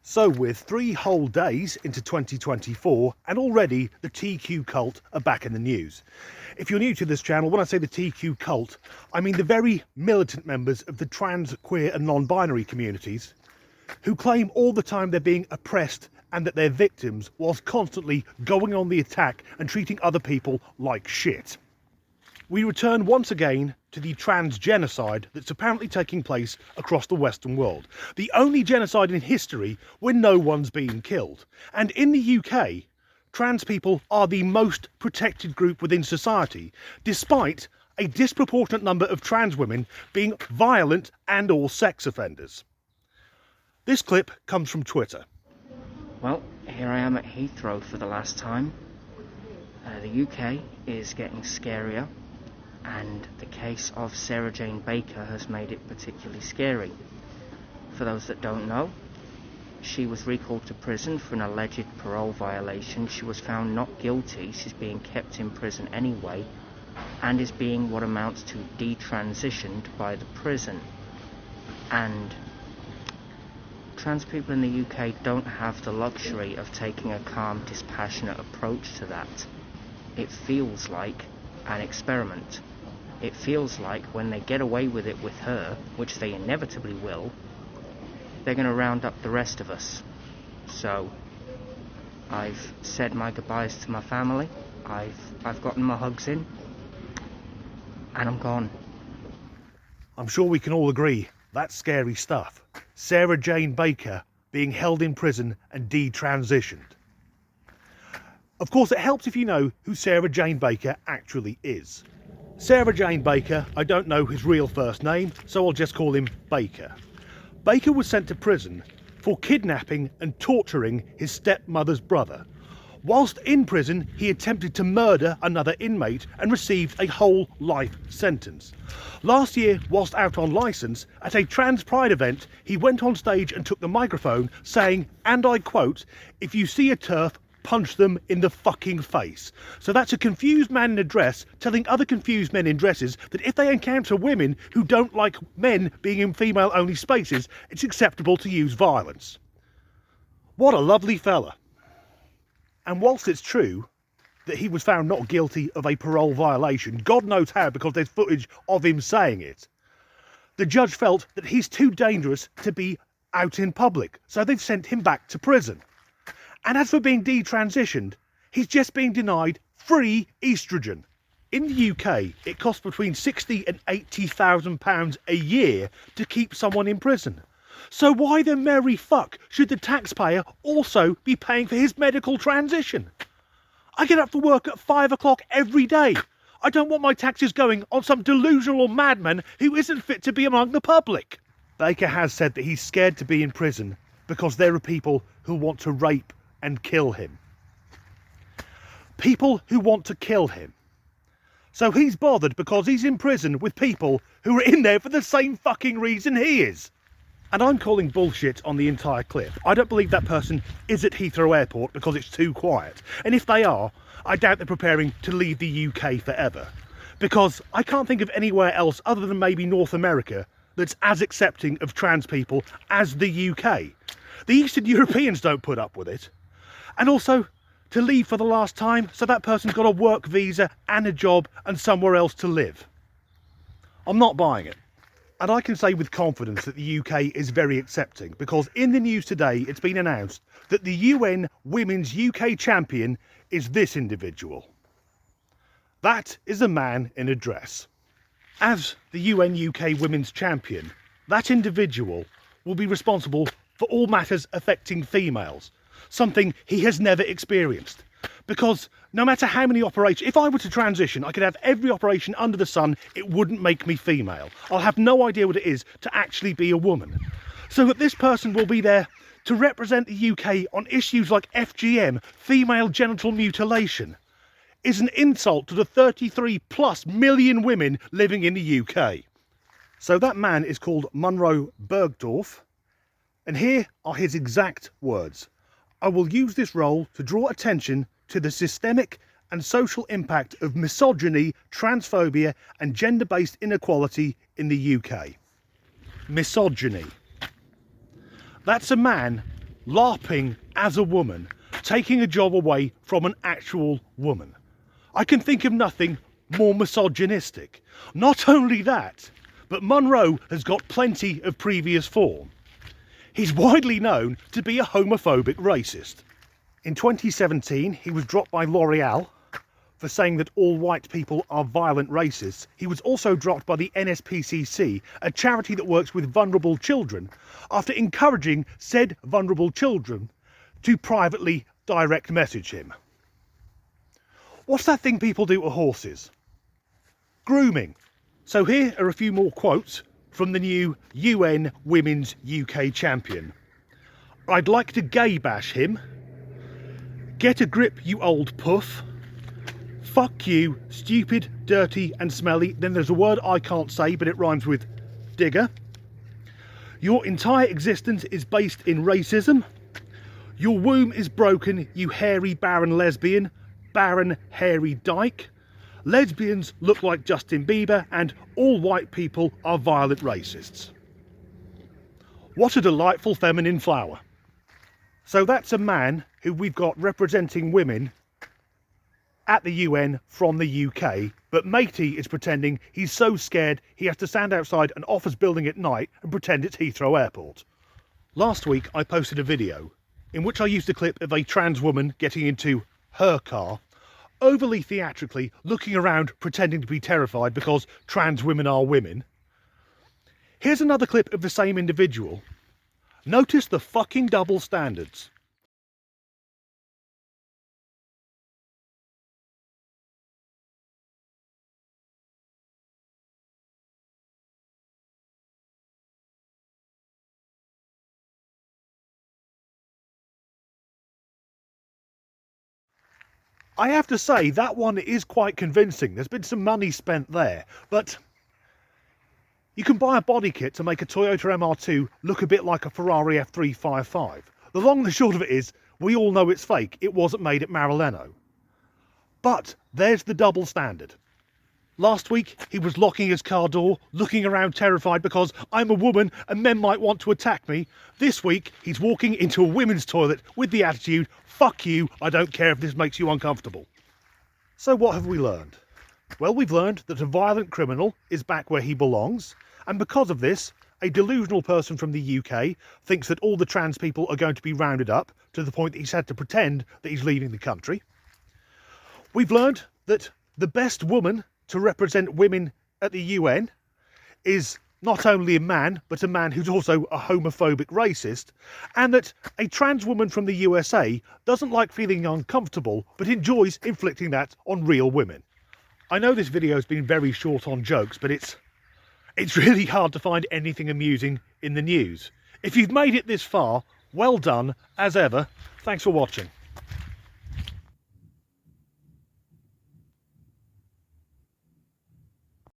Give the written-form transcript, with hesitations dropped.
So we're 3 whole days into 2024 and already the TQ cult are back in the news. If you're new to this channel, when I say the TQ cult, I mean the very militant members of the trans, queer and non-binary communities who claim all the time they're being oppressed and that they're victims whilst constantly going on the attack and treating other people like shit. We return once again to the trans genocide that's apparently taking place across the Western world. The only genocide in history where no one's been killed. And in the UK, trans people are the most protected group within society, despite a disproportionate number of trans women being violent and or sex offenders. This clip comes from Twitter. Well, here I am at Heathrow for the last time. The UK is getting scarier, and the case of Sarah Jane Baker has made it particularly scary. For those that don't know, she was recalled to prison for an alleged parole violation. She was found not guilty. She's being kept in prison anyway, and is being what amounts to detransitioned by the prison. And trans people in the UK don't have the luxury of taking a calm, dispassionate approach to that. It feels like an experiment. It feels like when they get away with it with her, which they inevitably will, they're going to round up the rest of us. So I've said my goodbyes to my family, I've gotten my hugs in, and I'm gone. I'm sure we can all agree that's scary stuff. Sarah Jane Baker being held in prison and detransitioned. Of course, it helps if you know who Sarah Jane Baker actually is. Sarah Jane Baker, I don't know his real first name, so I'll just call him Baker. Baker was sent to prison for kidnapping and torturing his stepmother's brother. Whilst in prison, he attempted to murder another inmate and received a whole life sentence. Last year, whilst out on licence, at a trans pride event, he went on stage and took the microphone saying, and I quote, "If you see a TERF, punch them in the fucking face." So that's a confused man in a dress telling other confused men in dresses that if they encounter women who don't like men being in female only spaces, it's acceptable to use violence. What a lovely fella. And whilst it's true that he was found not guilty of a parole violation, God knows how because there's footage of him saying it, the judge felt that he's too dangerous to be out in public, so they've sent him back to prison. And as for being detransitioned, he's just being denied free estrogen. In the UK, it costs between £60,000 and £80,000 a year to keep someone in prison. So why the merry fuck should the taxpayer also be paying for his medical transition? I get up for work at 5 o'clock every day. I don't want my taxes going on some delusional madman who isn't fit to be among the public. Baker has said that he's scared to be in prison because there are people who want to rape and kill him. People who want to kill him. So he's bothered because he's in prison with people who are in there for the same fucking reason he is. And I'm calling bullshit on the entire clip. I don't believe that person is at Heathrow Airport because it's too quiet. And if they are, I doubt they're preparing to leave the UK forever. Because I can't think of anywhere else other than maybe North America that's as accepting of trans people as the UK. The Eastern Europeans don't put up with it. And also, to leave for the last time, so that person's got a work visa and a job and somewhere else to live. I'm not buying it. And I can say with confidence that the UK is very accepting, because in the news today it's been announced that the UN Women's UK Champion is this individual. That is a man in a dress. As the UN UK Women's Champion, that individual will be responsible for all matters affecting females, something he has never experienced. Because no matter how many operations, if I were to transition, I could have every operation under the sun, it wouldn't make me female. I'll have no idea what it is to actually be a woman. So that this person will be there to represent the UK on issues like FGM, female genital mutilation, is an insult to the 33+ million women living in the UK. So that man is called Monroe Bergdorf, and here are his exact words. "I will use this role to draw attention to the systemic and social impact of misogyny, transphobia and gender-based inequality in the UK." Misogyny. That's a man LARPing as a woman, taking a job away from an actual woman. I can think of nothing more misogynistic. Not only that, but Monroe has got plenty of previous form. He's widely known to be a homophobic racist. In 2017, he was dropped by L'Oreal for saying that all white people are violent racists. He was also dropped by the NSPCC, a charity that works with vulnerable children, after encouraging said vulnerable children to privately direct message him. What's that thing people do to horses? Grooming. So here are a few more quotes from the new UN Women's UK champion. I'd like to gay bash him. Get a grip, you old puff. Fuck you, stupid, dirty and smelly. Then there's a word I can't say, but it rhymes with digger. Your entire existence is based in racism. Your womb is broken, you hairy, barren lesbian. Barren, hairy dyke. Lesbians look like Justin Bieber, and all white people are violent racists. What a delightful feminine flower. So that's a man who we've got representing women at the UN from the UK, but matey is pretending he's so scared he has to stand outside an office building at night and pretend it's Heathrow Airport. Last week I posted a video in which I used a clip of a trans woman getting into her car, overly theatrically looking around pretending to be terrified because trans women are women. Here's another clip of the same individual. Notice the fucking double standards. I have to say, that one is quite convincing. There's been some money spent there, but you can buy a body kit to make a Toyota MR2 look a bit like a Ferrari F355. The long and the short of it is, we all know it's fake. It wasn't made at Marileno. But there's the double standard. Last week, he was locking his car door, looking around terrified because I'm a woman and men might want to attack me. This week, he's walking into a women's toilet with the attitude, fuck you, I don't care if this makes you uncomfortable. So what have we learned? Well, we've learned that a violent criminal is back where he belongs, and because of this, a delusional person from the UK thinks that all the trans people are going to be rounded up to the point that he's had to pretend that he's leaving the country. We've learned that the best woman to represent women at the UN is not only a man, but a man who's also a homophobic racist, and that a trans woman from the USA doesn't like feeling uncomfortable, but enjoys inflicting that on real women. I know this video has been very short on jokes, but it's really hard to find anything amusing in the news. If you've made it this far, well done, as ever. Thanks for watching.